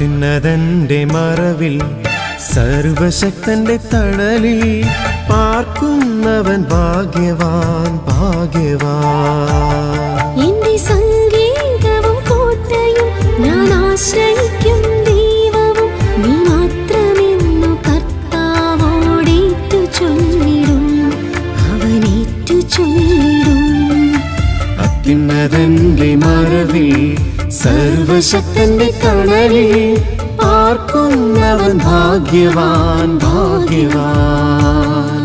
അത്യുന്നതന്റെ മറവിൽ സർവശക്തന്റെ തണലിൽ പാർക്കുന്നവൻ ഭാഗ്യവാൻ ഭാഗ്യവാൻ. എന്റെ സംഗീതവും കോട്ടയും ഞാൻ ആശ്രയിക്കും ദൈവവും നീ മാത്രമെന്നു കർത്താവോടേറ്റു ചൊല്ലിടും അവനേറ്റു ചൊല്ലിടും. അത്യുന്നതന്റെ മറവിൽ സർവശക്തന്റെ തണലിൽ പാർക്കുന്നവൻ ഭാഗ്യവാൻ ഭാഗ്യവാൻ.